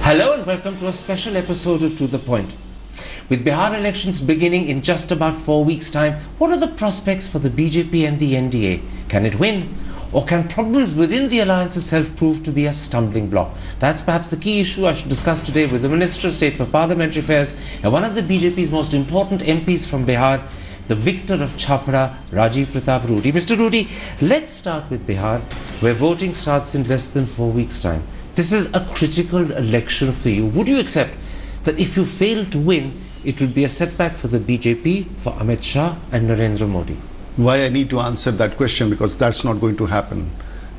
Hello and welcome to a special episode of To The Point. With Bihar elections beginning in just about 4 weeks' time, what are the prospects for the BJP and the NDA? Can it win? Or can problems within the alliance itself prove to be a stumbling block? That's perhaps the key issue I should discuss today with the Minister of State for Parliamentary Affairs and one of the BJP's most important MPs from Bihar, the victor of Chhapra, Rajiv Pratap Rudy. Mr. Rudy, let's start with Bihar, where voting starts in less than 4 weeks' time. This is a critical election for you. Would you accept that if you fail to win, it would be a setback for the BJP, for Amit Shah and Narendra Modi? Why I need to answer that question, because that's not going to happen.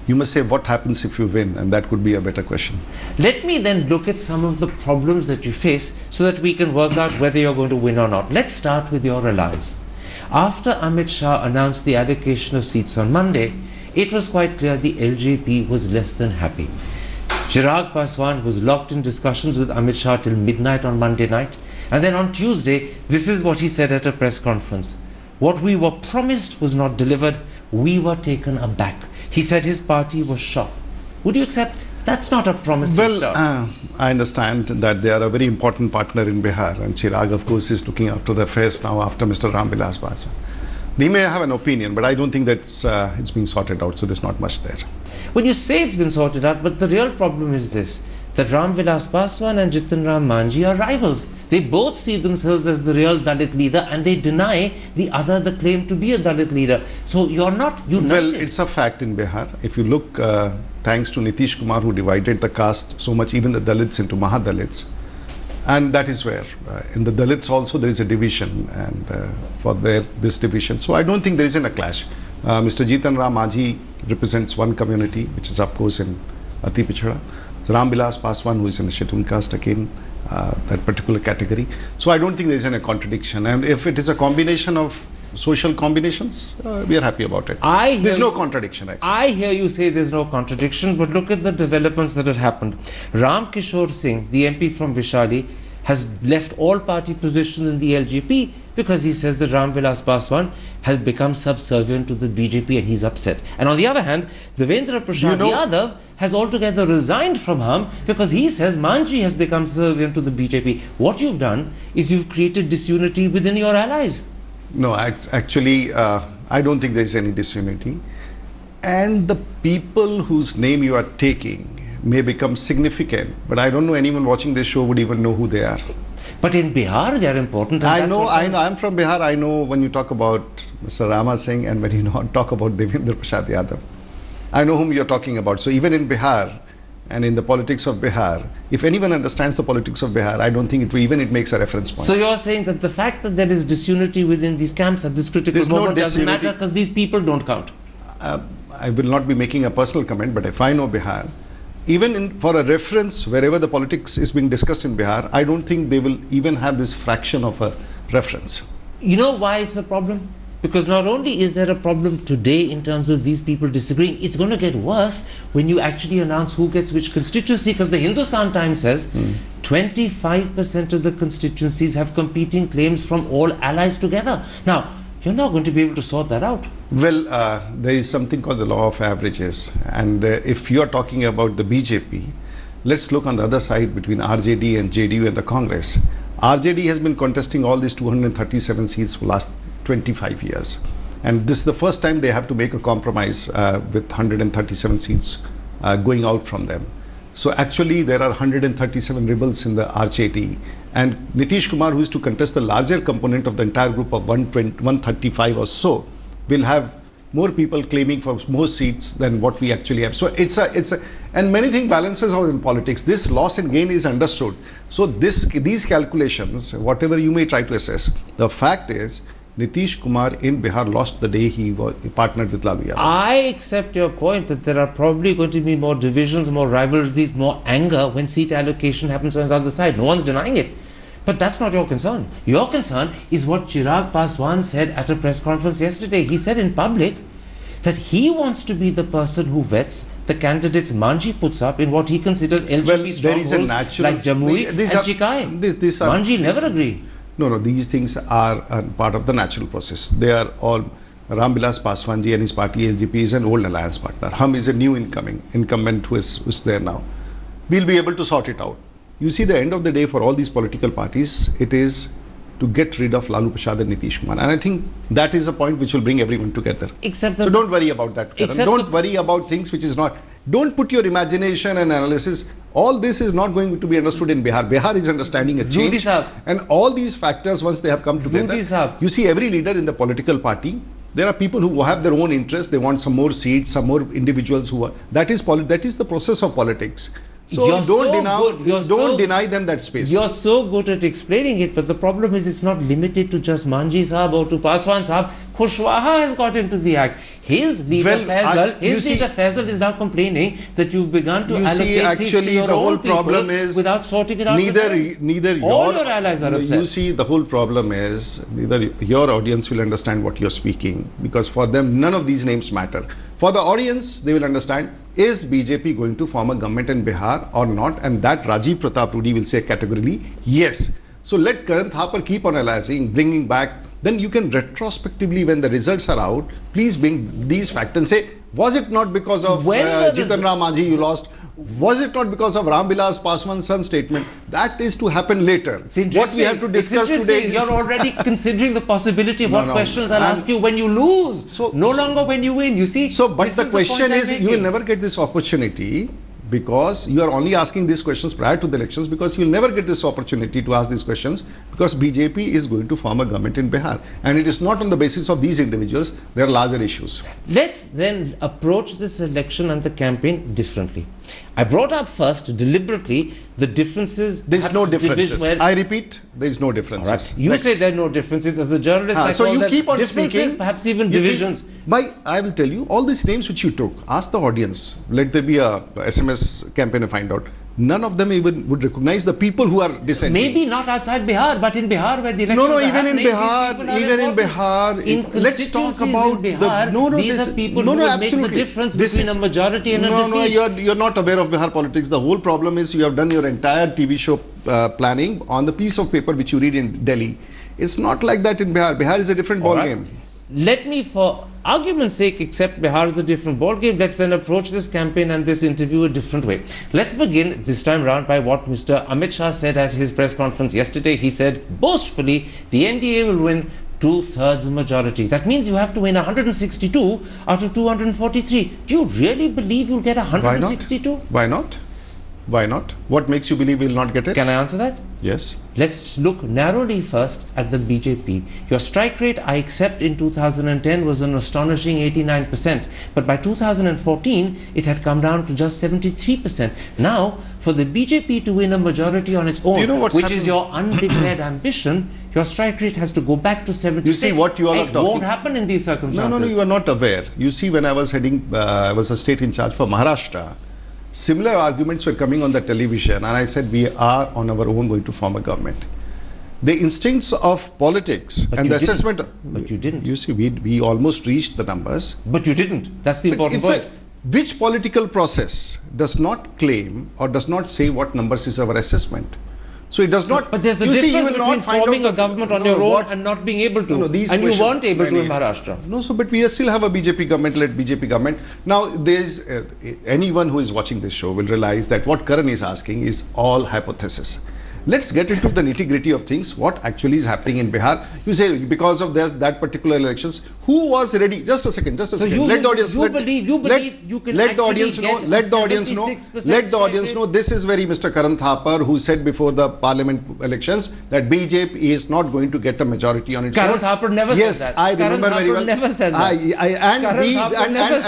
You must say what happens if you win, and that could be a better question. Let me then look at some of the problems that you face so that we can work out whether you're going to win or not. Let's start with your alliance. After Amit Shah announced the allocation of seats on Monday, it was quite clear the LJP was less than happy. Chirag Paswan was locked in discussions with Amit Shah till midnight on Monday night. And then on Tuesday, this is what he said at a press conference. What we were promised was not delivered. We were taken aback. He said his party was shocked. Would you accept that's not a promising start? I understand that they are a very important partner in Bihar. And Chirag, of course, is looking after the affairs now after Mr. Ramvilas Paswan. They may have an opinion, but I don't think that's it's being sorted out, so there's not much there. When you say it's been sorted out, but the real problem is this, that Ramvilas Paswan and Jitan Ram Manjhi are rivals. They both see themselves as the real Dalit leader and they deny the other the claim to be a Dalit leader. So you're not united. Well, it's a fact in Bihar. If you look, thanks to Nitish Kumar, who divided the caste so much, even the Dalits into Mahadalits. And that is where, in the Dalits also there is a division, and for this division. So I don't think there isn't a clash. Mr. Jitan Ram Manjhi represents one community, which is of course in Ati Pichhada. So Ramvilas Paswan, who is in the scheduled caste again, that particular category. So I don't think there is any contradiction. And if it is a combination of social combinations, we are happy about it. There's no contradiction, actually. I hear you say there's no contradiction, but look at the developments that have happened. Ram Kishore Singh, the MP from Vishali, has left all party positions in the LJP because he says that Ramvilas Paswan has become subservient to the BJP and he's upset. And on the other hand, Devendra Prasad Yadav has altogether resigned from HUM because he says Manjhi has become subservient to the BJP. What you've done is you've created disunity within your allies. No, actually, I don't think there is any disunity. And the people whose name you are taking may become significant, but I don't know anyone watching this show would even know who they are. But in Bihar, they are important. I know. I'm from Bihar. I know when you talk about Mr. Rama Singh and when you talk about Devendra Prasad Yadav, I know whom you're talking about. So even in Bihar and in the politics of Bihar, if anyone understands the politics of Bihar, I don't think it makes a reference point. So you're saying that the fact that there is disunity within these camps at this critical moment doesn't matter because these people don't count? I will not be making a personal comment, but if I know Bihar, even for a reference, wherever the politics is being discussed in Bihar, I don't think they will even have this fraction of a reference. You know why it's a problem? Because not only is there a problem today in terms of these people disagreeing, it's going to get worse when you actually announce who gets which constituency, because the Hindustan Times says 25% of the constituencies have competing claims from all allies together. Now, you're not going to be able to sort that out. Well, there is something called the law of averages. And if you are talking about the BJP, let's look on the other side between RJD and JDU and the Congress. RJD has been contesting all these 237 seats for the last 25 years. And this is the first time they have to make a compromise with 137 seats going out from them. So actually there are 137 rebels in the RJD. And Nitish Kumar, who is to contest the larger component of the entire group of 135 or so, will have more people claiming for more seats than what we actually have. So and many things balances out in politics. This loss and gain is understood. So these calculations, whatever you may try to assess, the fact is Nitish Kumar in Bihar lost the day he partnered with Lalu Yadav. I accept your point that there are probably going to be more divisions, more rivalries, more anger when seat allocation happens on the other side. No one's denying it. But that's not your concern. Your concern is what Chirag Paswan said at a press conference yesterday. He said in public that he wants to be the person who vets the candidates Manjhi puts up in what he considers LJP strongholds like Jamui and Chikai. Manjhi never agree. No, these things are part of the natural process. They are all Ramvilas Paswan ji and his party LJP is an old alliance partner. HUM is a new incumbent who is there now. We'll be able to sort it out. You see, the end of the day for all these political parties, it is to get rid of Lalu Prasad and Nitish Kumar. And I think that is a point which will bring everyone together. So don't worry about that. Don't worry about things which is not. Don't put your imagination and analysis. All this is not going to be understood in Bihar. Bihar is understanding a change. And all these factors, once they have come together, you see every leader in the political party, there are people who have their own interests. They want some more seats, some more individuals who are. That is the process of politics. So don't deny them that space. You're so good at explaining it, but the problem is it's not limited to just Manji Saab or to Paswan Saab. Kushwaha has got into the act. His leader Faisal is now complaining that you've begun to allocate seats to your own people without sorting it out. Neither all your allies are upset. You see, the whole problem is neither your audience will understand what you're speaking, because for them none of these names matter. For the audience, they will understand, is BJP going to form a government in Bihar or not? And that Rajiv Pratap Rudy will say categorically, yes. So let Karan Thapar keep on analyzing, bringing back. Then you can retrospectively, when the results are out, please bring these facts and say, was it not because of Jitan Ram Manjhi you lost? Was it not because of Ram Vilas Paswan's son statement? That is to happen later. What we have to discuss today is... You're already considering the possibility of what questions I'll ask you when you lose. So, no longer when you win. You see? So, but the question is, you will never get this opportunity because you are only asking these questions prior to the elections, because you will never get this opportunity to ask these questions because BJP is going to form a government in Bihar. And it is not on the basis of these individuals. There are larger issues. Let's then approach this election and the campaign differently. I brought up first deliberately the differences. There is no differences. I repeat, there is no differences. Right. You say there are no differences. As a journalist, so you keep on speaking. Perhaps even divisions. I will tell you, all these names which you took, ask the audience. Let there be a SMS campaign and find out. None of them even would recognize the people who are dissenting. Maybe not outside Bihar, but in Bihar where the elections are happening. Even in Bihar, let's talk about Bihar, these are people who will make the difference between a majority and a defeat. You're not aware of Bihar politics. The whole problem is you have done your entire TV show planning on the piece of paper which you read in Delhi. It's not like that in Bihar. Bihar is a different ball game. Let me, for argument's sake, accept Bihar is a different ballgame. Let's then approach this campaign and this interview a different way. Let's begin this time round by what Mr. Amit Shah said at his press conference yesterday. He said boastfully, the NDA will win 2/3 majority. That means you have to win 162 out of 243. Do you really believe you'll get 162? Why not? Why not? What makes you believe we'll not get it? Can I answer that? Yes. Let's look narrowly first at the BJP. Your strike rate, I accept, in 2010 was an astonishing 89%. But by 2014, it had come down to just 73%. Now, for the BJP to win a majority on its own, which is your undeclared ambition, your strike rate has to go back to 76%. You see what you all are talking. It won't happen in these circumstances. No, you are not aware. You see, when I was heading, I was a state in charge for Maharashtra, similar arguments were coming on the television, and I said we are on our own going to form a government. The instincts of politics and the assessment. But you didn't. You see, we almost reached the numbers. But you didn't. That's the important point. Which political process does not claim or does not say what numbers is our assessment? So it does not. But there's a difference between forming a government on your own and not being able to. And you weren't able to in Maharashtra. No, but we still have a BJP government-led BJP government. Now, there's anyone who is watching this show will realize that what Karan is asking is all hypothesis. Let's get into the nitty-gritty of things. What actually is happening in Bihar? You say because of that particular elections, who was ready? Just a second. Let the audience. Let the audience know. Let the audience know. This is very Mr. Karan Thapar, who said before the parliament elections that BJP is not going to get a majority on its own. Karan Thapar never said that. Yes, I remember very well. Never said that.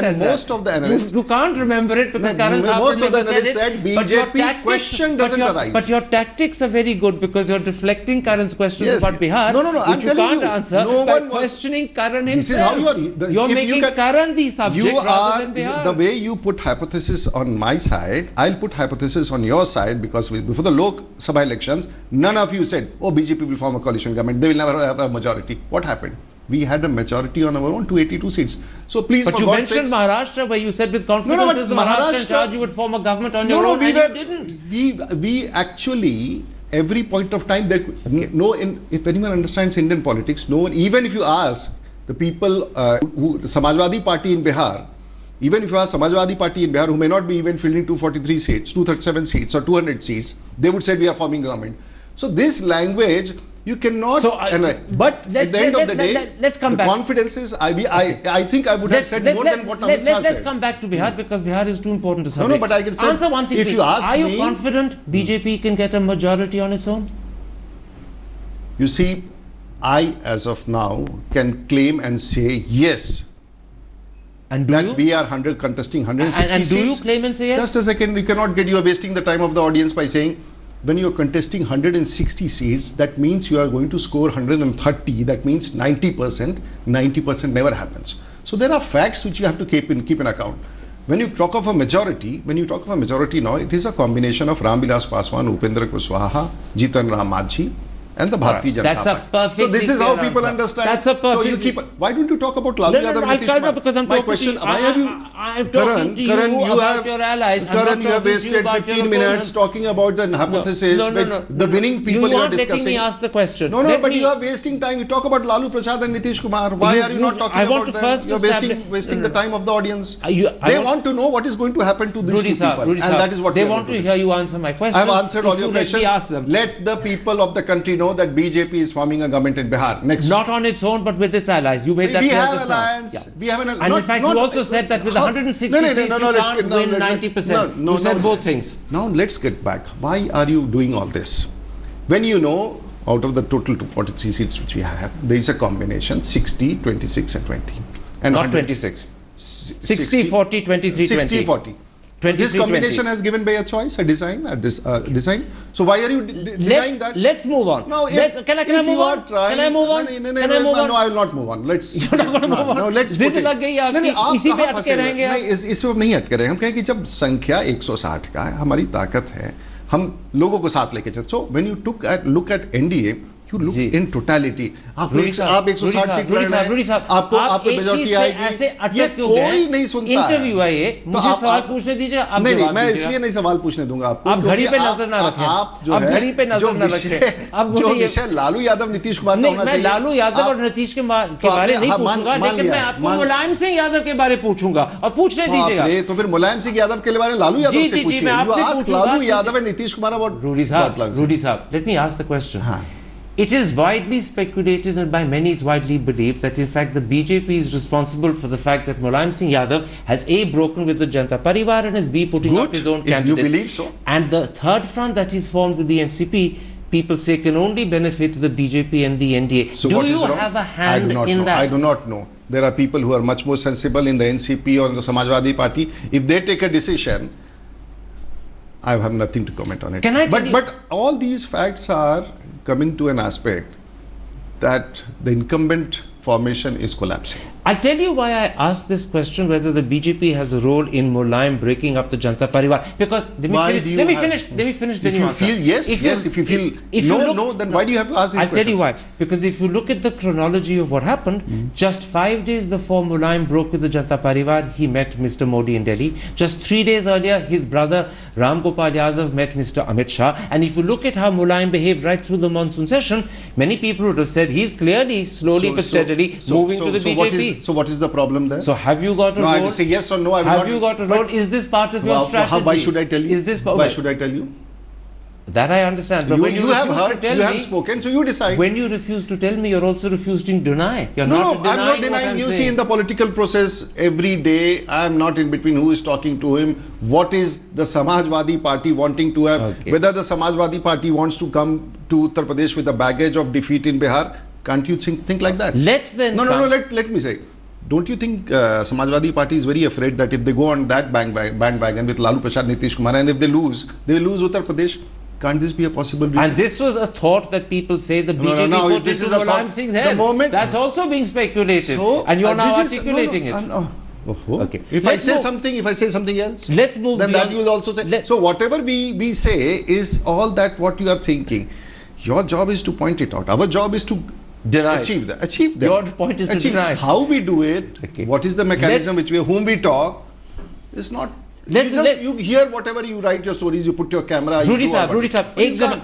And most of the analysts. You can't remember it because Karan Thapar never said BJP question doesn't arise. But your tactics are very good because you're deflecting Karan's questions about Bihar, which you can't answer by questioning Karan himself. You're making Karan the subject rather than Bihar. The way you put hypothesis on my side, I'll put hypothesis on your side, because before the Lok Sabha elections, none of you said, oh, BJP will form a coalition government, they will never have a majority. What happened? We had a majority on our own, 282 seats. So please, but you mentioned Maharashtra, where you said with confidence as the Maharashtra in charge you would form a government on your own, and you didn't. We actually, every point of time, if anyone understands Indian politics, no one, even if you ask the people, the Samajwadi Party in Bihar, Even if you ask Samajwadi Party in Bihar, who may not be even fielding 243 seats, 237 seats or 200 seats, they would say we are forming government. So this language, you cannot. So but at the end of the day, let's come back. Confidence is. I think I would have said more than what Amit Shah said. Let's come back to Bihar because Bihar is too important to say. No, but I can say. Answer one thing. If you ask me, are you confident BJP can get a majority on its own? You see, I as of now can claim and say yes. And we are contesting 160 and seats. do you claim and say yes? Just a second, you cannot get. You are wasting the time of the audience by saying. When you are contesting 160 seats, that means you are going to score 130. That means 90%. 90% never happens. So there are facts which you have to keep in account. When you talk of a majority, now, it is a combination of Ramvilas Paswan, Upendra Kushwaha, Jitan Ram Manjhi, and the Bharatiya Janata Party. That's a perfect. So this is how people understand. That's a perfect. So you keep. Why don't you talk about Lalu Yadav? I can't know because I'm my talking question. to you. Why have you? I'm talking to you about your allies. Karan, you have wasted 15 minutes talking about the hypothesis. The winning people you are discussing. Letting me ask the question. No, but you are wasting time. You talk about Lalu Prasad and Nitish Kumar. Why are you not talking about them? You are wasting the time of the audience. They want to know what is going to happen to these two people, and that is what they want to hear you answer my question. I have answered all your questions. Let the people of the country know that BJP is forming a government in Bihar. Next. Not on its own, but with its allies. You made that clear just now. We have an alliance. And in fact, you also said that with 160 seats, you can't win 90%. You said both things. Now, let's get back. Why are you doing all this? When you know, out of the total 243 seats which we have, there is a combination 60, 26 and 20. And not 26. 60, 40, 23, 20. 60, 40. This combination has given by a choice, a design. So why are you denying that? Let's move on. No, can I move on? Can I move on? No, I will not move on. Let's. You're not going to move on. No, let's. जिद लग गई आपकी, इसी पे अटके रहेंगे आप? नहीं, इस पे नहीं अटके रहेंगे. हम कहें कि जब संख्या 160 का है, हमारी ताकत है, हम लोगों को साथ लेके चलते. So when you look at NDA. You look in totality. आप 160 सीट लड़ रहे हैं. आपको मेजॉरिटी आएगी. ये कोई नहीं सुनता है. इंटरव्यू है ये. मुझे सवाल पूछने दीजिए. आप नहीं, मैं इसलिए नहीं सवाल पूछने दूंगा आपको. आप घड़ी पे नजर ना रखें. आप घड़ी पे नजर ना रखें. अब जो विषय लालू यादव नीतीश कुमार का होना चाहिए. मैं लालू यादव और नीतीश के बारे नहीं पूछूंगा, लेकिन मैं आपको मुलायम सिंह यादव के बारे पूछूंगा और पूछने दीजिएगा. तो फिर मुलायम सिंह यादव के बारे में लालू यादव से पूछिए. मैं आपसे पूछूंगा. लालू यादव and नीतीश कुमार about रूडी साहब, let me ask the question. It is widely speculated and by many it's widely believed that in fact the BJP is responsible for the fact that Mulayam Singh Yadav has A, broken with the Janata Parivar and has B, putting up his own candidates. If you believe so. And the third front that is formed with the NCP, people say can only benefit the BJP and the NDA. So do you have a hand in that? I do not know. There are people who are much more sensible in the NCP or in the Samajwadi Party. If they take a decision, I have nothing to comment on it. But all these facts are coming to an aspect that the incumbent formation is collapsing. I'll tell you why I asked this question, whether the BJP has a role in Mulayam breaking up the Janata Parivar. Because let me finish. If you feel yes. If you feel no, then why do you have to ask these questions? I'll tell you why. Because if you look at the chronology of what happened, just 5 days before Mulayam broke with the Janata Parivar, he met Mr. Modi in Delhi. Just 3 days earlier, his brother Ram Gopal Yadav met Mr. Amit Shah. And if you look at how Mulayam behaved right through the monsoon session, many people would have said he's clearly, slowly but steadily moving to the BJP. So what is the problem there? So have you got a role? I will say yes or no. Have you got a role? Is this part of your strategy? Why should I tell you? Why should I tell you? That I understand. But when you have heard, you have spoken, so you decide. When you refuse to tell me, you're also refusing to deny. I'm not denying. You see, in the political process, every day, I am not in between who is talking to him. What is the Samajwadi Party wanting to have? Okay. Whether the Samajwadi Party wants to come to Uttar Pradesh with the baggage of defeat in Bihar. Can't you think like that? Let's then. No. Let me say. Don't you think Samajwadi Party is very afraid that if they go on that bandwagon with Lalu Prasad, Nitish Kumar, and if they will lose Uttar Pradesh? Can't this be a possible reason? And this was a thought that people say the BJP put into Mulayam Singh's head. That's also being speculated. So, and you're now articulating it. Okay. If I say something else, let's move. Then that you will also say. So whatever we say is all that what you are thinking. Your job is to point it out. Our job is to achieve them. Your point is to deny. How we do it, what is the mechanism whom we talk, is not You hear whatever you write your stories, you put your camera. Rudy साहब,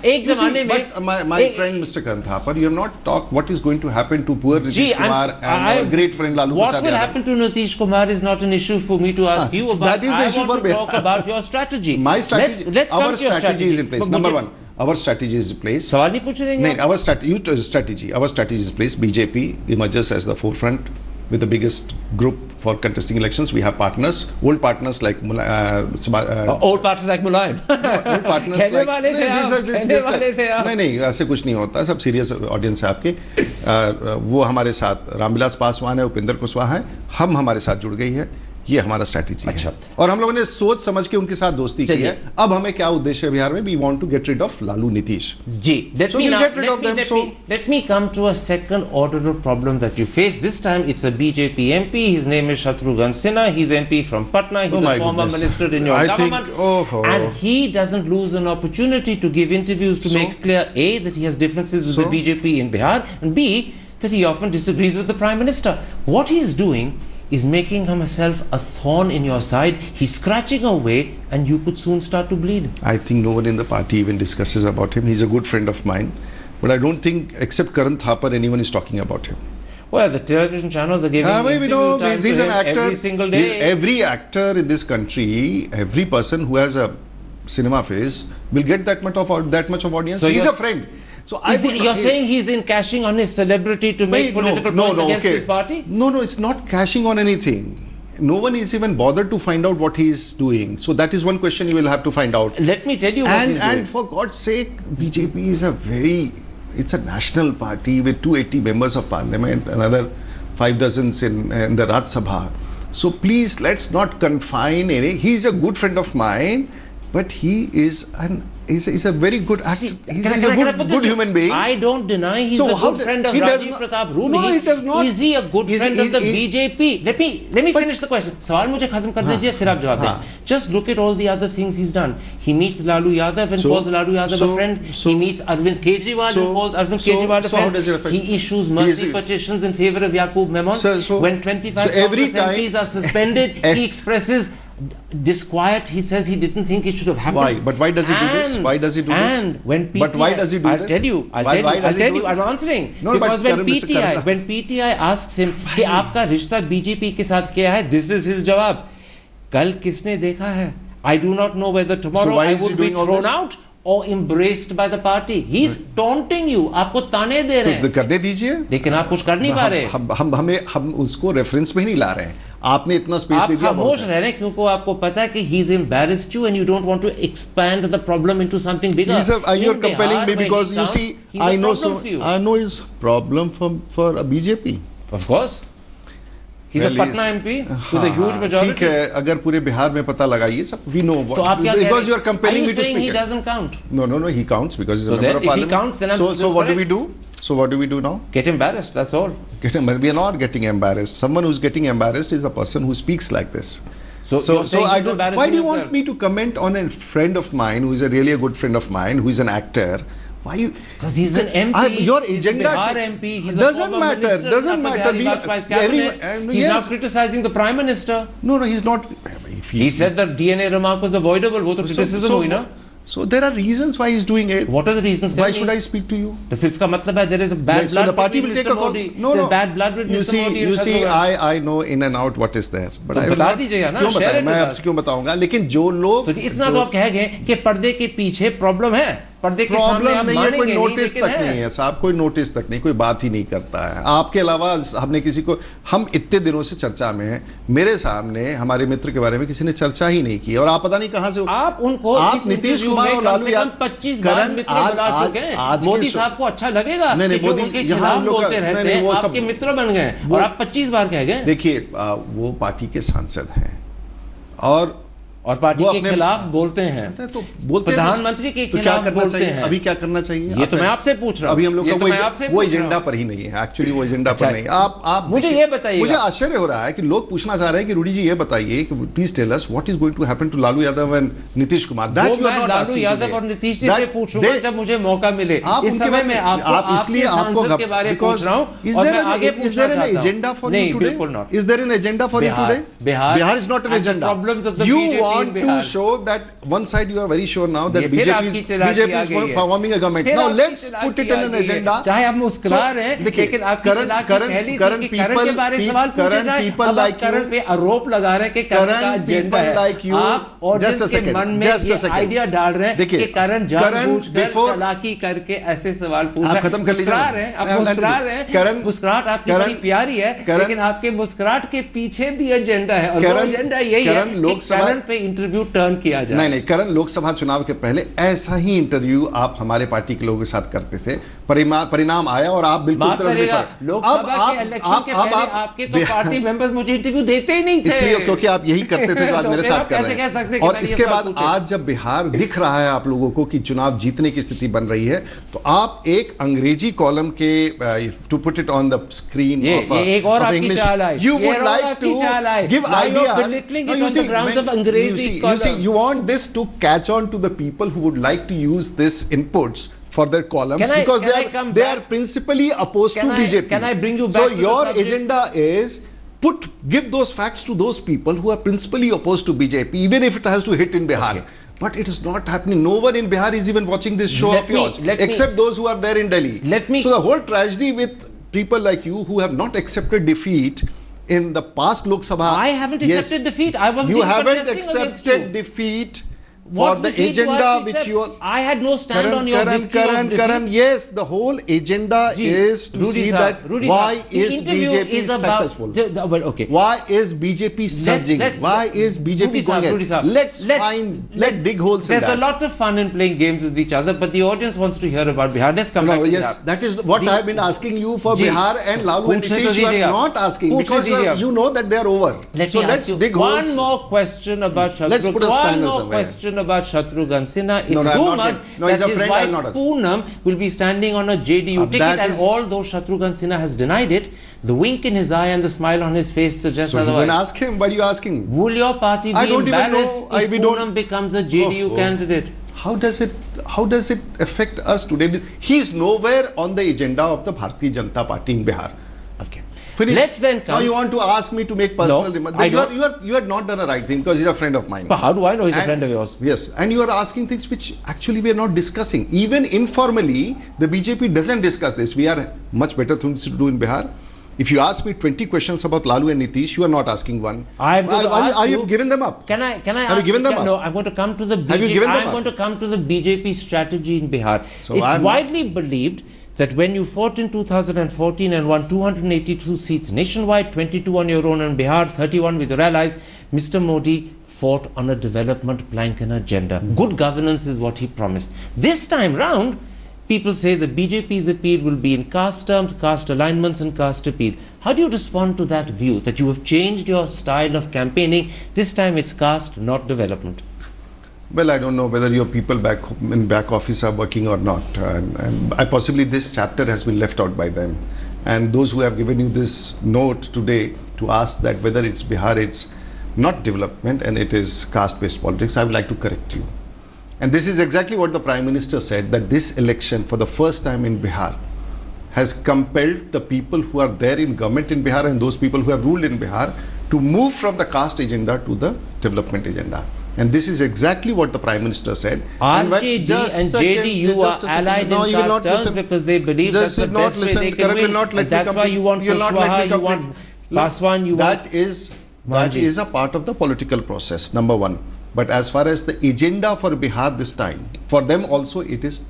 एक जमाने में. But my friend Mr. Karan Thapar, you have not talked what is going to happen to poor Nitish Kumar and our great friend Lalu Prasad. What will happen to Nitish Kumar is not an issue for me to ask you about. That is the issue for me. I want to talk about your strategy. My strategy. Let's our strategy is in place. Number one, our strategy is in place. सवाल नहीं पूछ देंगे? नहीं, our strategy. Our strategy is in place. BJP emerges as the forefront with the biggest group for contesting elections. We have partners, old partners like old partners like Mulayam. Old partners like नहीं ऐसे कुछ नहीं होता, सब serious audience है आपके. वो हमारे साथ रामविलास पासवान है, उपेंद्र कुशवाहा है, हम हमारे साथ जुड़ गई है. ये हमारा स्ट्रैटेजी है और हम लोगों ने सोच समझ के उनके साथ दोस्ती की है. अब हमें क्या उद्देश्य है बिहार में? We want to get rid of Lalu Nitish. जी, let me come to a second order of problem that you face. This time it's a BJP MP. His name is Shatrughan Sinha. He's MP from Patna. He's a former minister in your government. And he doesn't lose an opportunity to give interviews to make clear A, that he has differences with the BJP in Bihar, and B, that he often disagrees with the Prime Minister. What he is doing is making himself a thorn in your side. He's scratching away and you could soon start to bleed. I think no one in the party even discusses about him. He's a good friend of mine. But I don't think, except Karan Thapar, anyone is talking about him. Well, the television channels are giving interview he's an actor. Every single day. Every actor in this country, every person who has a cinema face will get that much of audience. So he's a friend. So you're saying he's in cashing on his celebrity to make political points against his party? No, it's not cashing on anything. No one is even bothered to find out what he's doing. So that is one question you will have to find out. Let me tell you what he's doing. And for God's sake, BJP is it's a national party with 280 members of parliament, another 5 dozens in the Raj Sabha. So please, let's not confine any. He's a good friend of mine, but he is he's a very good actor. He's a good human being. I don't deny he's a good friend of Rajiv Pratap Rudy. No, he does not. Is he a good friend of the BJP? Let me finish the question. सवाल मुझे खत्म कर दीजिए, फिर आप जवाब दें. Just look at all the other things he's done. He meets Lalu Yadav and calls Lalu Yadav a friend. He meets Arvind Kejriwal and calls Arvind Kejriwal a friend. He issues mercy petitions in favor of Yaqub Memon. When 25 Congress MPs are suspended, he expresses disquiet. He says he didn't think it should have happened. Why? But why does he do this? Why does he do this? And when PTI, but why does he do this? I'll tell you. I'm answering. No, because when PTI asks him कि आपका रिश्ता BJP के साथ क्या है, this is his जवाब. कल किसने देखा है? I do not know whether tomorrow I would be thrown out or embraced by the party. He's taunting you. आपको ताने दे रहे हैं. तो करने दीजिए. लेकिन आप कुछ कर नहीं पा रहे. हम उसको रेफरेंस में ही नहीं ला रहे हैं. आपने इतना स्पेस दे दिया. आप खामोश रह रहे हैं क्योंकि आपको पता है कि he's embarrassed you and you don't want to expand the problem into something bigger. You're compelling me because you see, I know his problem for a BJP. Of course. He's a Patna MP with a huge majority. ठीक है, अगर पूरे बिहार में पता लगाइए सब, we know what. Because you are compelling me to speak. Are you saying he doesn't count? No, he counts because he's a member of parliament. If he counts, then so what do we do? So what do we do now? Get embarrassed, that's all. We are not getting embarrassed. Someone who's getting embarrassed is a person who speaks like this. So why do you want me to comment on a friend of mine who is really a good friend of mine, who is an actor? Why? Because he's an MP. Your agenda. Bihar MP. He's doesn't matter. Doesn't matter. He's now criticizing the Prime Minister. No, he's not. He said the DNA remark was avoidable. वो तो criticism हुई ना. So there are reasons why he's doing it. What are the reasons? Why should I speak to you? तो फिर इसका मतलब है there is a bad blood. So the party will take a call. No. There's bad blood with Mr. Modi. You see, I know in and out what is there. But I बता दीजिएगा ना. क्यों बताएं? मैं आपसे क्यों बताऊंगा? लेकिन जो लोग तो इतना तो आप कह गए कि पर्दे के पीछे प्रॉब्लम है. प्रॉब्लम नहीं है, कोई नोटिस तक नहीं है साहब, कोई नोटिस तक नहीं, कोई बात ही नहीं करता है. आपके अलावा हमने किसी को, हम इतने दिनों से चर्चा में हैं, मेरे सामने हमारे मित्र के बारे में किसी ने चर्चा ही नहीं की. और आप पता नहीं कहाँ से आप उनको आप नीतीश कुमार और लालू यादव 25 बार मित्र बना चुके हैं. मोदी साहब को अच्छा लगेगा कि जो उनके खिलाफ बोलते रहते हैं आपके मित्र बन गए और आप 25 बार कह गए. देखिए वो पार्टी के सांसद हैं और पार्टी के खिलाफ बोलते हैं, तो बोलते प्रधानमंत्री के खिलाफ बोलते हैं. अभी क्या करना चाहिए? ये तो मैं आपसे पूछ रहा हूं. अभी हम लोग का वो एजेंडा पर ही नहीं है. एक्चुअली वो एजेंडा पर नहीं. आप मुझे ये बताइए. मुझे आश्चर्य हो रहा है कि लोग पूछना चाह रहे हैं कि रूडी जी ये बताइए कि please tell us what is going to happen to Lalu Yadav and Nitish Kumar. That you are not asking. Lalu Yadav और नीतीश जी से पूछूंगा जब मुझे मौका मिले. इस समय में आप इसलिए आपको के बारे में पूछ रहा हूं और मैं आगे पूछना चाहता हूं. Agenda for you today? Is there an agenda for you today? Bihar is not an agenda. You want to show that one side you are very sure now that BJP is forming a government. Now let's put it in an agenda. चाहे आप मुस्कुरा रहे हैं, लेकिन आपकी current people like you, करण पे आरोप लगा रहे हैं कि करण का एजेंडा है. आप ऑडियंस के मन में ये आइडिया डाल रहे हैं कि करण जानबूझकर चालाकी करके ऐसे सवाल पूछ रहे हैं. मुस्कुरा रहे हैं, आप मुस्कुरा रहे हैं. मुस्कुराहट आपकी बड़ी प्यारी है, लेकिन आपके मुस्कुराहट के पीछे भी एजेंडा है, और वो एजेंडा यही है कि करण पे इंटरव्यू टर्न किया जाए. नहीं, करण लोकसभा चुनाव के पहले ऐसा ही इंटरव्यू आप हमारे पार्टी के लोगों के साथ करते थे. परिणाम आया और आप बिल्कुल लोकसभा के इलेक्शन के पहले आपके तो पार्टी मेंबर्स मुझे इंटरव्यू देते ही नहीं थे. इसलिए क्योंकि आप यही करते थे जो आज मेरे साथ कर रहे हैं. और इसके बाद आज जब बिहार दिख रहा है आप लोगों को कि चुनाव जीतने की स्थिति बन रही है, तो आप एक अंग्रेजी कॉलम के to put it on the screen of English, you would like to give ideas. You want this to catch on to the people who would like to use this inputs for their columns, because they are principally opposed to BJP. Can I bring you back? So your agenda is give those facts to those people who are principally opposed to BJP, even if it has to hit in Bihar. Okay. But it is not happening. No one in Bihar is even watching this show of yours, except those who are there in Delhi. So the whole tragedy with people like you who have not accepted defeat in the past Lok Sabha. I haven't accepted defeat. I was. You haven't accepted defeat. For the agenda which you are, I had no stand on your victory. Karan, yes, the whole agenda is to see that why is BJP successful? Why is BJP surging? Why is BJP going ahead? Let's dig holes in that. There's a lot of fun in playing games with each other, but the audience wants to hear about Bihar. Let's come back to yes, that is what I've been asking you for Bihar and Lalu and Nitish. You are not asking because you know that they are over. So let's dig holes. One more question about Shatrughan. Let's put a spanner somewhere. About Shatrughan Sinha. It's rumored that his wife Poonam will be standing on a JDU ticket, and although Shatrughan Sinha has denied it, the wink in his eye and the smile on his face suggests otherwise. So you ask him. Why are you asking? Will your party be embarrassed if Poonam becomes a JDU candidate? How does it affect us today? He is nowhere on the agenda of the Bharatiya Janata Party in Bihar. Okay. Finish. Let's then come. Now you want to ask me to make personal remarks. You had not done a right thing because he's a friend of mine. But how do I know he's a friend of yours? Yes, and you are asking things which actually we are not discussing. Even informally, the BJP doesn't discuss this. We are much better things to do in Bihar. If you ask me 20 questions about Lalu and Nitish, you are not asking one. Are you giving them up? Can I have you given them up? No, I'm going to come to the BJP. Have you given them up? I'm going to come to the BJP strategy in Bihar. So it's widely believed that when you fought in 2014 and won 282 seats nationwide, 22 on your own in Bihar, 31 with your allies, Mr. Modi fought on a development plank and agenda. Good governance is what he promised. This time round, people say the BJP's appeal will be in caste terms, caste alignments and caste appeal. How do you respond to that view, that you have changed your style of campaigning? This time it's caste, not development. Well, I don't know whether your people in back office are working or not. And possibly this chapter has been left out by them. And those who have given you this note today to ask that whether it's Bihar, it's not development and it is caste-based politics, I would like to correct you. And this is exactly what the Prime Minister said, that this election for the first time in Bihar has compelled the people who are there in government in Bihar and those people who have ruled in Bihar to move from the caste agenda to the development agenda. And this is exactly what the Prime Minister said. RJD and JDU are allied in caste terms because they believe that's the best way they can win. And that's why you want Kushwaha, you want Paswan, you want... That is a part of the political process, number one. But as far as the agenda for Bihar this time, for them also it is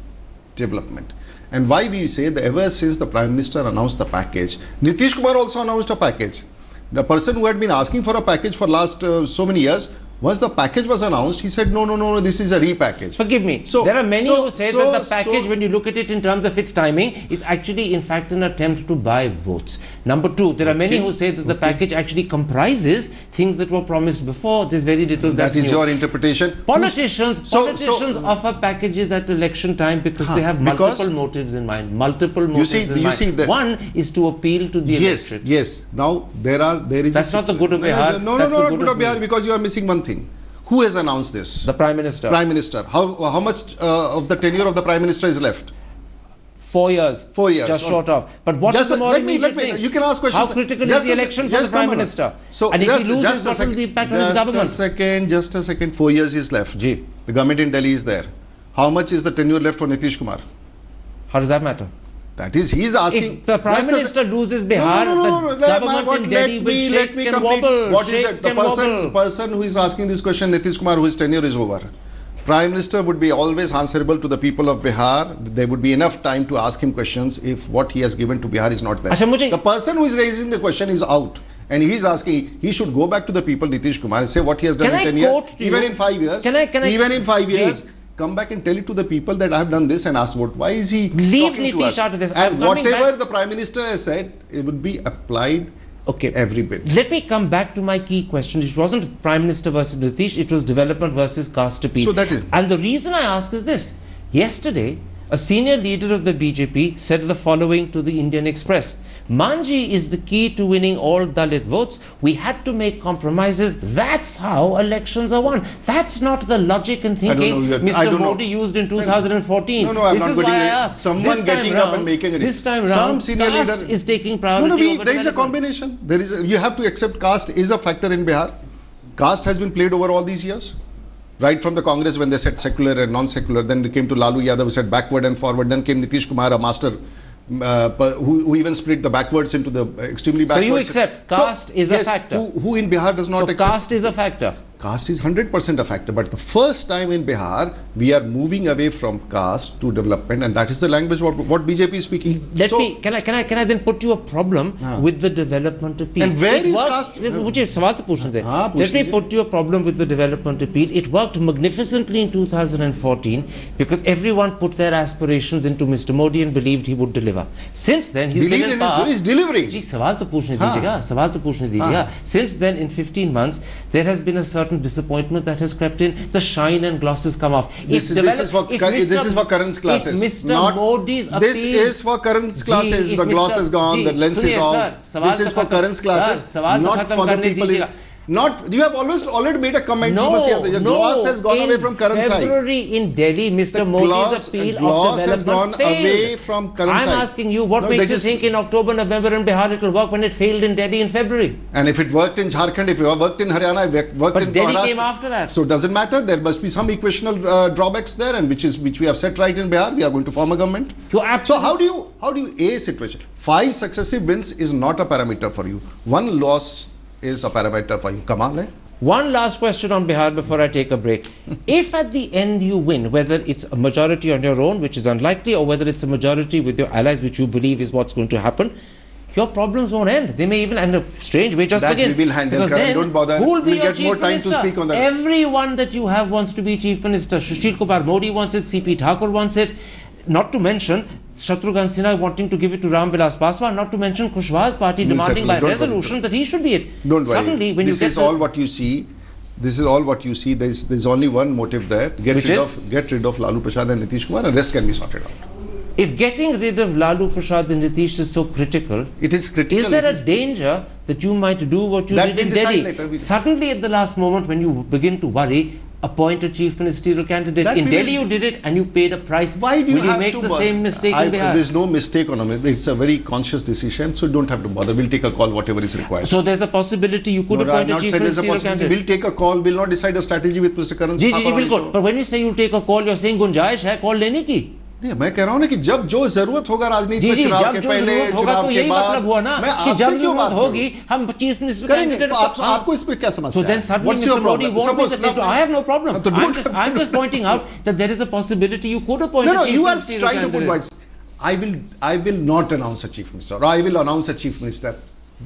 development. And why we say that ever since the Prime Minister announced the package, Nitish Kumar also announced a package. The person who had been asking for a package for last so many years, once the package was announced, he said, no, this is a repackage. Forgive me. So, there are many who say that the package, when you look at it in terms of its timing, is actually in fact an attempt to buy votes. Number two, there are many who say that the package actually comprises things that were promised before. There's very little that's new. That is your interpretation. Politicians offer packages at election time because they have multiple motives in mind. Multiple motives in mind. One is to appeal to the electorate. Yes. Now, there is... That's not the good of Bihar. No, not good of Bihar, because you are missing one thing. Who has announced this? The Prime Minister. Prime Minister. How much of the tenure of the Prime Minister is left? 4 years. 4 years. Just short of. But what is the more immediate thing? You can ask questions. How critical is the election for the Prime Minister? So, and if he loses, what will the impact on his government? Just a second. 4 years is left. Gee. The government in Delhi is there. How much is the tenure left for Nitish Kumar? How does that matter? That is, he's asking. If the Prime Minister loses Bihar, the government in Delhi will shake and wobble. What is the person who is asking this question, Nitish Kumar, whose tenure is over? Prime Minister would be always answerable to the people of Bihar. There would be enough time to ask him questions if what he has given to Bihar is not there. The person who is raising the question is out. And he is asking, he should go back to the people, Nitish Kumar, and say what he has done in 10 years, even in 5 years. Even in 5 years, come back and tell it to the people that I have done this and ask what. Why is he talking to us? Out of this. And whatever the Prime Minister has said, it would be applied every bit. Let me come back to my key question. It wasn't Prime Minister versus Nitish, it was development versus caste appeal. So that is. And the reason I ask is this. Yesterday, a senior leader of the BJP said the following to the Indian Express. Manji is the key to winning all Dalit votes. We had to make compromises. That's how elections are won. That's not the logic and thinking Mr. Modi used in 2014. This is why I asked. Someone getting up and making it. This time round, caste is taking priority. There is a combination. You have to accept caste is a factor in Bihar. Caste has been played over all these years. Right from the Congress when they said secular and non-secular, then they came to Lalu Yadav who said backward and forward, then came Nitish Kumar, a master who even split the backwards into the extremely backwards. So you accept caste is a factor? Who in Bihar does not accept? Caste is a factor? Caste is 100% a factor, but the first time in Bihar, we are moving away from caste to development, and that is the language what BJP is speaking. Can I then put you a problem with the development appeal? And where is caste? Let me put you a problem with the development appeal. It worked magnificently in 2014 because everyone put their aspirations into Mr. Modi and believed he would deliver. Since then, he's been in power. He's delivering. Since then, in 15 months, there has been a certain disappointment that has crept in. The shine and gloss has come off. This is for current classes. This is for current classes. The gloss is gone, the lens is off. This is for current classes, not for the people. You have already made a comment. The gloss has gone away from current side. In February in Delhi, Mr. Modi's appeal of development failed. Away from current side. I'm asking you, what makes you think in October, November in Bihar it will work when it failed in Delhi in February? And if it worked in Jharkhand, if it worked in Haryana, if it worked in Delhi Maharashtra, came after that. So it doesn't matter. There must be some equational drawbacks there, and which we have set right in Bihar. We are going to form a government. So how do you A situation? 5 successive wins is not a parameter for you. 1 loss is a parameter for you. Kamal hai? One last question on Bihar before I take a break. If at the end you win, whether it's a majority on your own, which is unlikely, or whether it's a majority with your allies, which you believe is what's going to happen, your problems won't end. They may even, and a strange way, just begin. That we will handle. Don't bother. Who will be your get more time minister? To speak on that. Everyone that you have wants to be chief minister. Sushil Kumar Modi wants it. CP Thakur wants it. Not to mention Shatrughan Sinha wanting to give it to Ram Vilas Paswan. Not to mention Kushwaha's party demanding by resolution that he should be it. Don't Suddenly, worry. This is all what you see. This is all what you see. There's only one motive there. Get rid of Lalu Prasad and Nitish Kumar, and the rest can be sorted out. If getting rid of Lalu Prasad and Nitish is so critical, it is critical. Is there a danger that you might do what you did in Delhi? Suddenly, at the last moment, when you begin to worry, appoint a chief ministerial candidate. In Delhi, you did it and you paid a price. Why do you have make the same mistake in Bihar? There's no mistake on it. It's a very conscious decision, so you don't have to bother. We'll take a call, whatever is required. So there's a possibility you could appoint a chief ministerial candidate. We'll take a call. We'll not decide a strategy with Mr. Karan. But when you say you take a call, you're saying गुंजाइश है call लेने की. नहीं, मैं कह रहा हूँ ना कि जब जो जरूरत होगा राजनीति में चुनाव के पहले चुनाव के बाद मैं आपसे क्यों बात होगी हम चीफ मिनिस्टर करेंगे आपको इस पे क्या समस्या है? So then suddenly Mr. Modi won't be the I have no problem. I'm just pointing out that there is a possibility you could appoint a chief minister. You are trying to put words. I will not announce a chief minister, or I will announce a chief minister.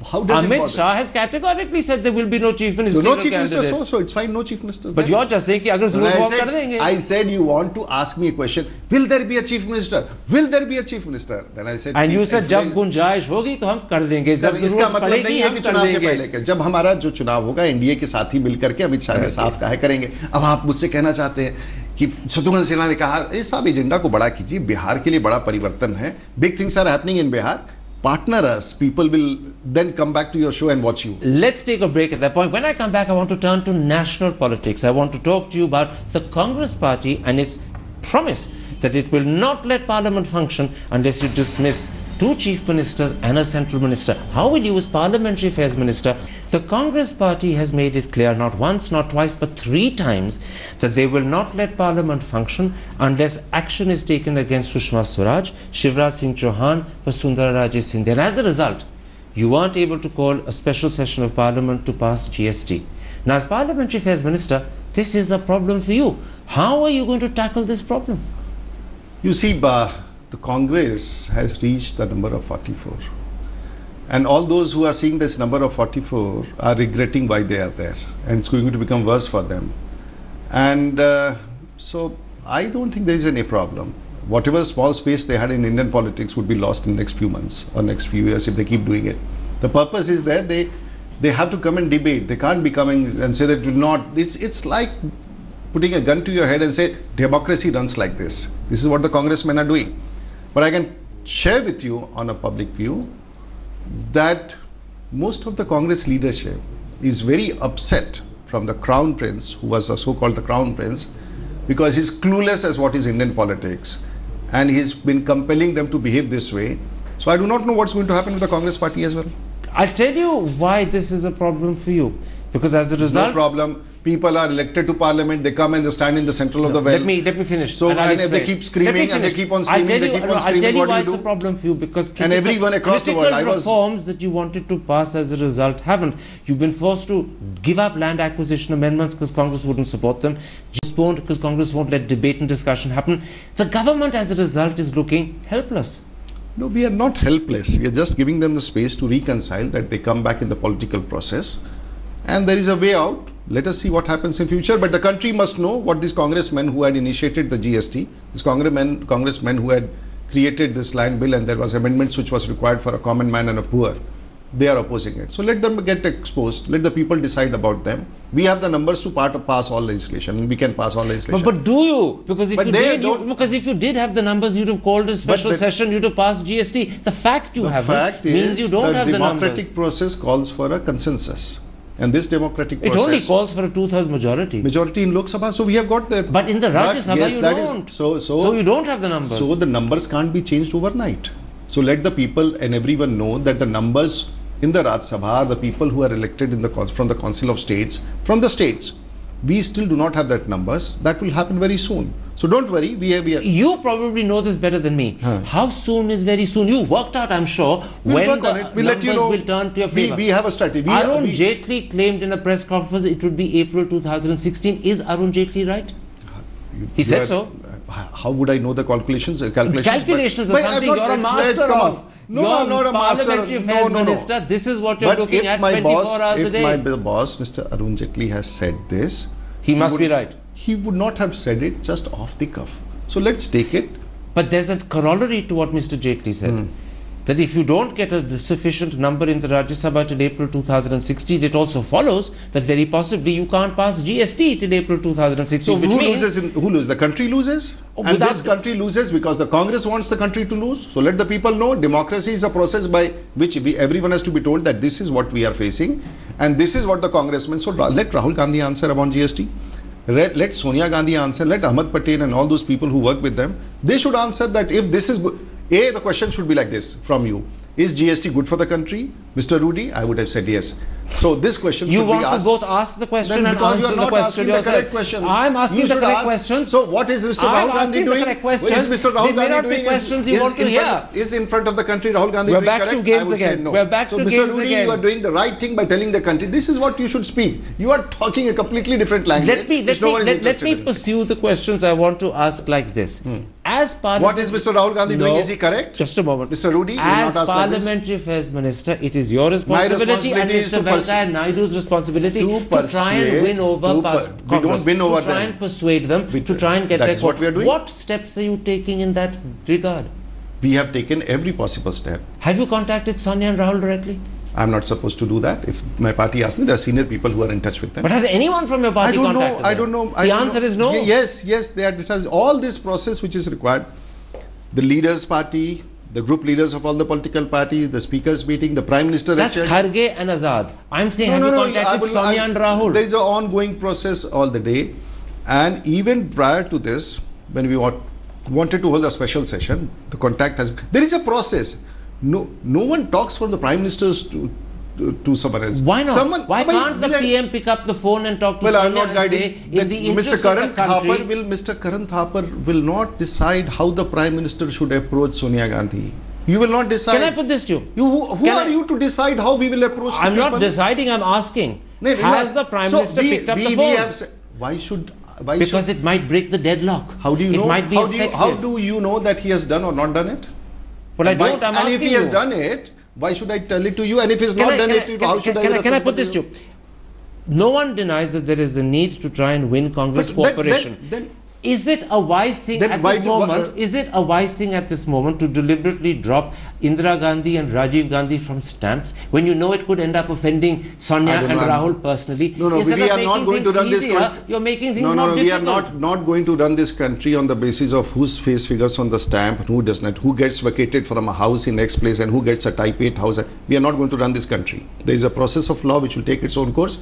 How does Amit Shah has categorically said there will be no chief minister. No chief minister, so it's fine, no chief minister. But you're just saying that I said you want to ask me a question. Will there be a chief minister? Will there be a chief minister? Then I said. And you said जब गुंजाइश होगी तो हम कर देंगे. इसका मतलब नहीं है कि चुनाव के पहले जब हमारा जो चुनाव होगा एनडीए के साथ ही मिलकर के अमित शाह ने साफ कहा है करेंगे. अब आप मुझसे कहना चाहते हैं कि शत्रुघ्न सिन्हा ने कहा ये सब एजेंडा को बड़ा कीजिए. बिहार के लिए बड़ा परिवर्तन है. Big things are happening in Bihar. Partner us, people will then come back to your show and watch you. Let's take a break at that point. When I come back, I want to turn to national politics. I want to talk to you about the Congress party and its promise that it will not let Parliament function unless you dismiss 2 chief ministers and a central minister. How will you as Parliamentary Affairs Minister? The Congress party has made it clear not once, not twice, but 3 times that they will not let Parliament function unless action is taken against Sushma Swaraj, Shivraj Singh Chauhan, Vasundhara Raje Scindia. And as a result, you weren't able to call a special session of Parliament to pass GST. Now, as Parliamentary Affairs Minister, this is a problem for you. How are you going to tackle this problem? You see, the Congress has reached the number of 44. And all those who are seeing this number of 44 are regretting why they are there. And it's going to become worse for them. And so I don't think there is any problem. Whatever small space they had in Indian politics would be lost in the next few months or next few years if they keep doing it. The purpose is that they have to come and debate. They can't be coming and say that it will not. It's like putting a gun to your head and say democracy runs like this. This is what the congressmen are doing. But I can share with you on a public view that most of the Congress leadership is very upset from the Crown Prince, who was so-called the Crown Prince, because he's clueless as what is Indian politics. And he's been compelling them to behave this way. So I do not know what's going to happen with the Congress party as well. I'll tell you why this is a problem for you. Because as a result... No problem. People are elected to Parliament, they come and they stand in the central of the well. Let me finish. So and if they keep screaming and they keep on screaming, they keep on screaming, I'll tell you what why do you do? It's a problem for you, because and everyone across the world, reforms that you wanted to pass as a result haven't. You've been forced to give up land acquisition amendments because Congress wouldn't support them. Just won't, because Congress won't let debate and discussion happen. The government as a result is looking helpless. No, we are not helpless. We are just giving them the space to reconcile, that they come back in the political process. And there is a way out. Let us see what happens in future. But the country must know what these congressmen who had initiated the GST, these congressmen who had created this land bill, and there was amendments which was required for a common man and a poor, they are opposing it. So let them get exposed. Let the people decide about them. We have the numbers to pass all legislation, and we can pass all legislation. But do you? Because if you did have the numbers, you'd have called a special session, you'd have passed GST. The fact you haven't means you don't have the numbers. The democratic process calls for a consensus. And this democratic process... It only calls for a 2/3 majority. Majority in Lok Sabha, so we have got that. But in the Rajya Sabha, yes, you don't. So you don't have the numbers. So the numbers can't be changed overnight. So let the people and everyone know that the numbers in the Rajya Sabha are the people who are elected from the Council of States, from the states. We still do not have that numbers. That will happen very soon. So don't worry. We are. You probably know this better than me. How soon is very soon? You worked out, I'm sure, when the numbers will turn to your favor. We have a strategy. Arun Jaitley claimed in a press conference it would be April 2016. Is Arun Jaitley right? He said so. How would I know the calculations? Calculations or something. You're a master of. No, I'm not a master. Minister. This is what you're looking at 24 hours a day. If my boss, Mr. Arun Jaitley, has said this, he must be right. He would not have said it just off the cuff. So let's take it. But there's a corollary to what Mr. Jaitley said. That if you don't get a sufficient number in the Rajya Sabha till April 2016, it also follows that very possibly you can't pass GST till April 2016. So who loses? The country loses? And this country loses because the Congress wants the country to lose. So let the people know democracy is a process by which everyone has to be told that this is what we are facing and this is what the congressmen. So let Rahul Gandhi answer about GST. Let Sonia Gandhi answer. Let Ahmed Patel and all those people who work with them. They should answer that if this is good. The question should be like this from you. Is GST good for the country? Mr. Rudy, I would have said yes. So this question should be asked. You want to both ask the question and answer the question yourself. The correct questions. I'm asking the correct questions. So what is Mr. Rahul Gandhi doing? Is Mr. Rahul Gandhi doing? Questions you want to hear. Is in front of the country Rahul Gandhi doing correct? We're back to games again. We're back to games again. So Mr. Rudy, you are doing the right thing by telling the country this is what you should speak. You are talking a completely different language. Let me pursue the questions I want to ask like this. As what is Mr. Rahul Gandhi doing? Is he correct? Just a moment. Mr. Rudy, as Parliamentary Affairs Minister, it is your responsibility and Mr. Venkaiah Naidu's responsibility to try and win over Congress. We don't win over them. To try and persuade them, to try and get their vote. What we are doing. What steps are you taking in that regard? We have taken every possible step. Have you contacted Sonia and Rahul directly? I'm not supposed to do that. If my party asks me, there are senior people who are in touch with them. But has anyone from your party contacted them? I don't know. The answer is no? Yes, it has all this process which is required. The leaders' party, the group leaders of all the political parties, the speakers meeting, the Prime Minister... That's Kharge and Azad. I'm saying, have you contacted Sonia and Rahul? There is an ongoing process all the day. And even prior to this, when we wanted to hold a special session. The contact has. There is a process. No one talks from the Prime Ministers to someone else. Why not? Why can't the PM pick up the phone and talk to Sonia and say, in the interest of the country... Mr. Karan Thapar will not decide how the Prime Minister should approach Sonia Gandhi. You will not decide. Can I put this to you? Who are you to decide how we will approach I'm not deciding, I'm asking. Has the Prime Minister picked up the phone? Why should... Because it might break the deadlock. How do you know? It might be effective. How do you know that he has done or not done it? Well, I don't. I'm asking you. And if he has done it, why should I tell it to you? And if he's not done it, how should I? Can I put this to you? No one denies that there is a need to try and win Congress cooperation. Is it a wise thing at this moment? Is it a wise thing at this moment to deliberately drop Indira Gandhi and Rajiv Gandhi from stamps when you know it could end up offending Sonia and Rahul personally? No, we are not going to run this country. You're making things more difficult. We are not going to run this country on the basis of whose face figures on the stamp and who does not, who gets vacated from a house in next place and who gets a type 8 house. We are not going to run this country. There is a process of law which will take its own course.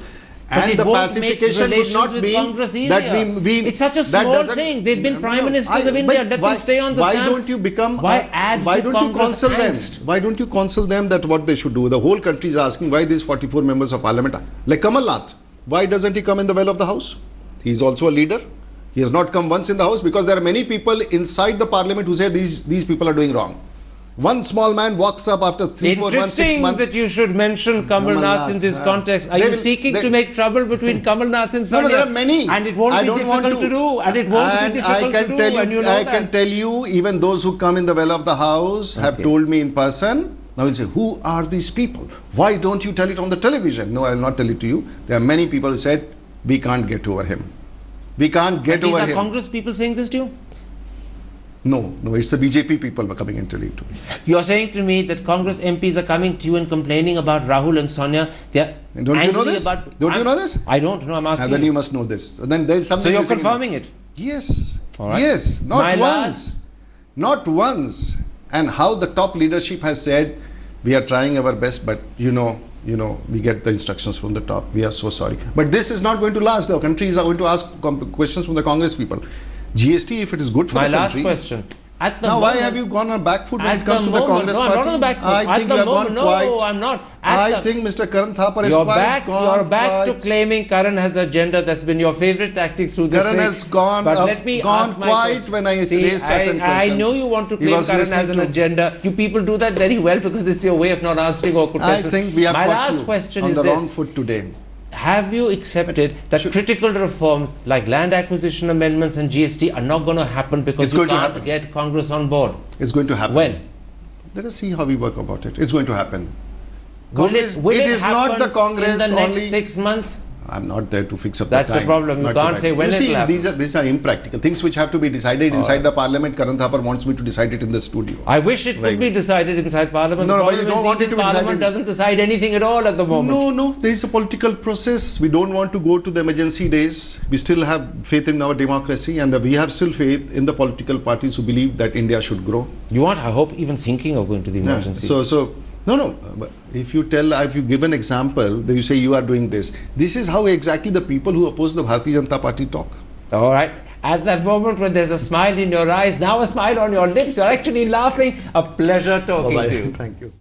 And the pacification would not mean that we... It's such a small thing. They've been Prime Ministers of India. Let them stay on the stamp. Why don't you become... Why don't you counsel them? Why don't you counsel them that what they should do? The whole country is asking why these 44 members of parliament... Like Kamal Nath, why doesn't he come in the well of the house? He is also a leader. He has not come once in the house because there are many people inside the parliament who say these people are doing wrong. One small man walks up after 3, 4 months, 6 months. Interesting that you should mention Kamal Nath in this context. Are you seeking to make trouble between Kamal Nath and Sonia? No, there are many. And it won't be difficult to do. And it won't be difficult to do. And you know I can tell you, even those who come in the well of the house have told me in person. Now you'll say, who are these people? Why don't you tell it on the television? No, I will not tell it to you. There are many people who said, we can't get over him. We can't get over him. These are Congress people saying this to you? No, it's the BJP people who are coming and telling it to me. You're saying to me that Congress MPs are coming to you and complaining about Rahul and Sonia. Don't you know this? Don't you know this? I don't know. I'm asking. Then you must know this. Then there is something. So you're confirming it? Yes. All right. Yes. Not once. Not once. And how the top leadership has said, we are trying our best, but you know, we get the instructions from the top. We are so sorry. But this is not going to last. The countries are going to ask questions from the Congress people. GST, if it is good for the country. My last question. Now, why have you gone on back foot when it comes to the Congress party? No, I'm not on the back foot. I think you have gone quiet. No, I'm not. I think Mr. Karan Thapar is quite gone. You're back to claiming Karan has an agenda. That's been your favorite tactic through this. Karan has gone quiet when I raise certain questions. I know you want to claim Karan has an agenda. You people do that very well because it's your way of not answering our questions. I think we have got you on the wrong foot today. Have you accepted that critical reforms like land acquisition amendments and GST are not going to happen because you can't get Congress on board? It's going to happen. When? Let us see how we work about it. It's going to happen. Will it is not the Congress in the next only 6 months? I'm not there to fix up the time. That's the problem. You can't say when it will happen. These are impractical things which have to be decided inside the parliament. Karan Thapar wants me to decide it in the studio. I wish it could be decided inside parliament. No, but you don't want it to be decided. Parliament doesn't decide anything at all at the moment. No. There is a political process. We don't want to go to the emergency days. We still have faith in our democracy, and we have still faith in the political parties who believe that India should grow. You aren't, I hope, even thinking of going to the emergency. No. If you give an example, you say you are doing this. This is how exactly the people who oppose the Bharatiya Janata Party talk. All right. At that moment when there's a smile in your eyes, now a smile on your lips, you're actually laughing. A pleasure talking to you. Thank you.